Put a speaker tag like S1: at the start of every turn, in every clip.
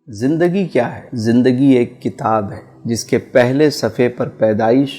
S1: زندگی کیا ہے؟ زندگی ایک کتاب ہے جس کے پہلے صفحے پر پیدائش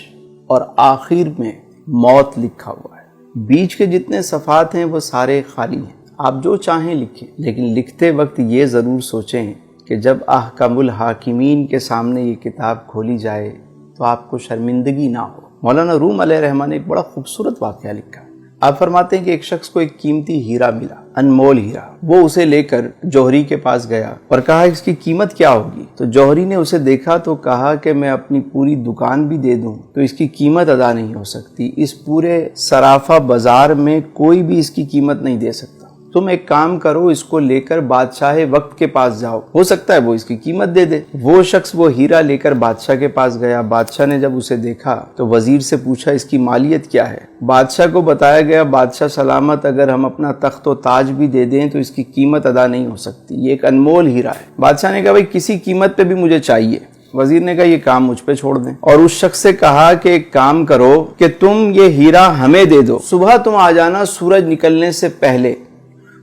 S1: اور آخر میں موت لکھا ہوا ہے۔ بیچ کے جتنے صفحات ہیں وہ سارے خالی ہیں، آپ جو چاہیں لکھیں، لیکن لکھتے وقت یہ ضرور سوچیں کہ جب احکم الحاکمین کے سامنے یہ کتاب کھولی جائے تو آپ کو شرمندگی نہ ہو۔ مولانا روم علیہ رحمٰن نے ایک بڑا خوبصورت واقعہ لکھا۔ آپ فرماتے ہیں کہ ایک شخص کو ایک قیمتی ہیرا ملا، انمول ہیرا۔ وہ اسے لے کر جوہری کے پاس گیا اور کہا اس کی قیمت کیا ہوگی؟ تو جوہری نے اسے دیکھا تو کہا کہ میں اپنی پوری دکان بھی دے دوں تو اس کی قیمت ادا نہیں ہو سکتی، اس پورے سرافہ بازار میں کوئی بھی اس کی قیمت نہیں دے سکتا۔ تم ایک کام کرو، اس کو لے کر بادشاہ وقت کے پاس جاؤ، ہو سکتا ہے وہ اس کی قیمت دے دے۔ وہ شخص وہ ہیرا لے کر بادشاہ کے پاس گیا۔ بادشاہ نے جب اسے دیکھا تو وزیر سے پوچھا اس کی مالیت کیا ہے؟ بادشاہ کو بتایا گیا بادشاہ سلامت اگر ہم اپنا تخت و تاج بھی دے دیں تو اس کی قیمت ادا نہیں ہو سکتی، یہ ایک انمول ہیرا ہے۔ بادشاہ نے کہا بھائی کسی قیمت پہ بھی مجھے چاہیے۔ وزیر نے کہا یہ کام مجھ پہ چھوڑ دیں، اور اس شخص سے کہا کہ ایک کام کرو کہ تم یہ ہیرا ہمیں دے دو، صبح تم آ جانا سورج نکلنے سے پہلے،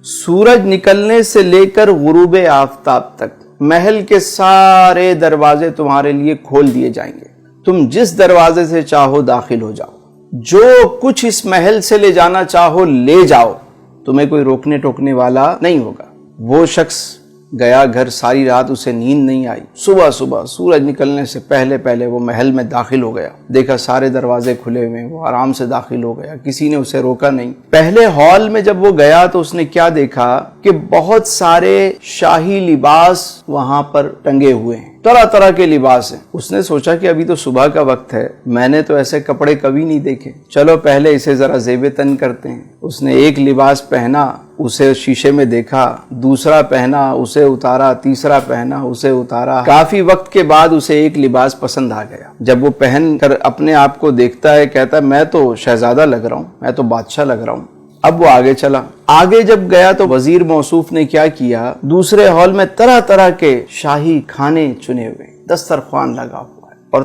S1: سورج نکلنے سے لے کر غروب آفتاب تک محل کے سارے دروازے تمہارے لیے کھول دیے جائیں گے، تم جس دروازے سے چاہو داخل ہو جاؤ، جو کچھ اس محل سے لے جانا چاہو لے جاؤ، تمہیں کوئی روکنے ٹوکنے والا نہیں ہوگا۔ وہ شخص گیا گھر، ساری رات اسے نیند نہیں آئی۔ صبح سورج نکلنے سے پہلے وہ محل میں داخل ہو گیا، دیکھا سارے دروازے کھلے ہوئے، وہ آرام سے داخل ہو گیا، کسی نے اسے روکا نہیں۔ پہلے ہال میں جب وہ گیا تو اس نے کیا دیکھا کہ بہت سارے شاہی لباس وہاں پر ٹنگے ہوئے ہیں، طرح طرح کے لباس ہیں۔ اس نے سوچا کہ ابھی تو صبح کا وقت ہے، میں نے تو ایسے کپڑے کبھی نہیں دیکھے، چلو پہلے اسے ذرا زیب تن کرتے ہیں۔ اس نے ایک لباس پہنا، اسے شیشے میں دیکھا، دوسرا پہنا، اسے اتارا، تیسرا پہنا، اسے اتارا۔ کافی وقت کے بعد اسے ایک لباس پسند آ گیا۔ جب وہ پہن کر اپنے آپ کو دیکھتا ہے، کہتا ہے میں تو شہزادہ لگ رہا ہوں، میں تو بادشاہ لگ رہا ہوں۔ اب وہ آگے چلا، آگے جب گیا تو وزیر موصوف نے کیا کیا، دوسرے ہال میں طرح طرح کے شاہی کھانے چنے ہوئے، دسترخوان لگا ہوا ہے اور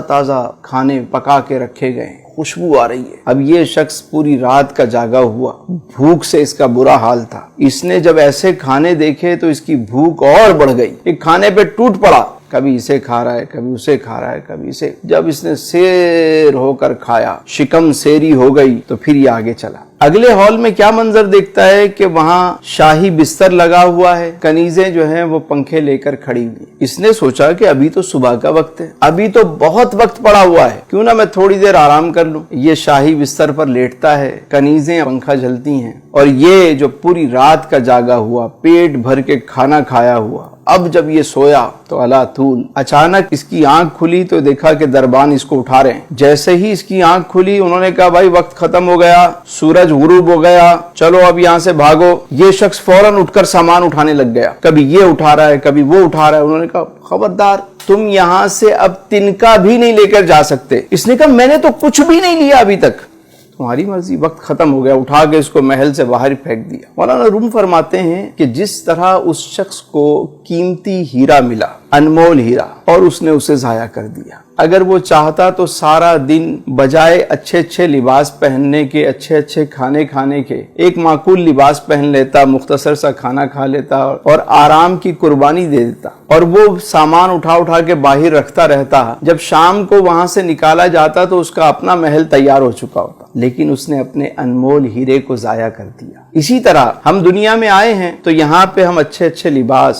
S1: تازہ کھانے پکا کے رکھے گئے ہیں، خوشبو آ رہی ہے۔ اب یہ شخص پوری رات کا جاگا ہوا، بھوک سے اس کا برا حال تھا۔ اس نے جب ایسے کھانے دیکھے تو اس کی بھوک اور بڑھ گئی، ایک کھانے پہ ٹوٹ پڑا، کبھی اسے کھا رہا ہے، کبھی اسے کھا رہا ہے، کبھی اسے۔ جب اس نے سیر ہو کر کھایا، شکم سیری ہو گئی، تو پھر یہ آگے چلا۔ اگلے ہال میں کیا منظر دیکھتا ہے کہ وہاں شاہی بستر لگا ہوا ہے، کنیزیں جو ہیں وہ پنکھے لے کر کھڑی ہوئی۔ اس نے سوچا کہ ابھی تو صبح کا وقت ہے، ابھی تو بہت وقت پڑا ہوا ہے، کیوں نہ میں تھوڑی دیر آرام کر لوں۔ یہ شاہی بستر پر لیٹتا ہے، کنیزیں پنکھا جلتی ہیں، اور یہ جو پوری رات کا جاگا ہوا، پیٹ بھر کے کھانا کھایا ہوا، اب جب یہ سویا تو اللہ طول اچانک اس کی آنکھ کھلی تو دیکھا کہ دربان اس کو اٹھا رہے ہیں۔ جیسے ہی اس کی آنکھ کھلی انہوں نے کہا بھائی وقت ختم ہو گیا، سورج غروب ہو گیا، چلو اب یہاں سے بھاگو۔ یہ شخص فوراً اٹھ کر سامان اٹھانے لگ گیا، کبھی یہ اٹھا رہا ہے، کبھی وہ اٹھا رہا ہے۔ انہوں نے کہا خبردار، تم یہاں سے اب تنکا بھی نہیں لے کر جا سکتے۔ اس نے کہا میں نے تو کچھ بھی نہیں لیا ابھی تک۔ تمہاری مرضی، وقت ختم ہو گیا۔ اٹھا کے اس کو محل سے باہر پھینک دیا۔ مولانا روم فرماتے ہیں کہ جس طرح اس شخص کو قیمتی ہیرا ملا، انمول ہیرا، اور اس نے اسے ضائع کر دیا۔ اگر وہ چاہتا تو سارا دن بجائے اچھے لباس پہننے کے، اچھے کھانے کھانے کے، ایک معقول لباس پہن لیتا، مختصر سا کھانا کھا لیتا اور آرام کی قربانی دے دیتا، اور وہ سامان اٹھا کے باہر رکھتا رہتا۔ جب شام کو وہاں سے نکالا جاتا تو اس کا اپنا محل تیار ہو چکا ہوتا، لیکن اس نے اپنے انمول ہیرے کو ضائع کر دیا۔ اسی طرح ہم دنیا میں آئے ہیں تو یہاں پہ ہم اچھے لباس،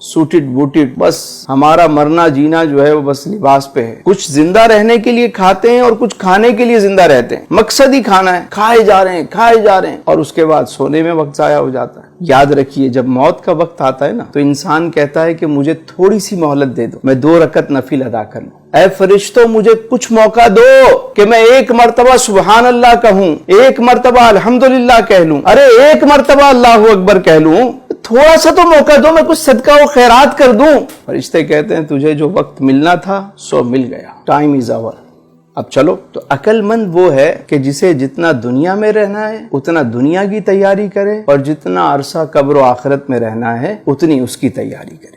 S1: سوٹڈ بوٹڈ، بس ہمارا مرنا جینا جو ہے وہ بس لباس پہ ہے۔ کچھ زندہ رہنے کے لیے کھاتے ہیں اور کچھ کھانے کے لیے زندہ رہتے ہیں، مقصد ہی کھانا ہے، کھائے جا رہے ہیں، اور اس کے بعد سونے میں وقت ضائع ہو جاتا ہے۔ یاد رکھیے جب موت کا وقت آتا ہے نا تو انسان کہتا ہے کہ مجھے تھوڑی سی مہلت دے دو، میں 2 رکعت نفل ادا کر لوں۔ اے فرشتوں مجھے کچھ موقع دو کہ میں 1 مرتبہ سبحان اللہ کہوں، 1 مرتبہ الحمدللہ کہہ لوں، ارے 1 مرتبہ اللہ اکبر کہہ لوں، تھوڑا سا تو موقع دو، میں کچھ صدقہ و خیرات کر دوں۔ فرشتے کہتے ہیں تجھے جو وقت ملنا تھا سو مل گیا، ٹائم از اوور، اب چلو۔ تو عقل مند وہ ہے کہ جسے جتنا دنیا میں رہنا ہے اتنا دنیا کی تیاری کرے، اور جتنا عرصہ قبر و آخرت میں رہنا ہے اتنی اس کی تیاری کرے۔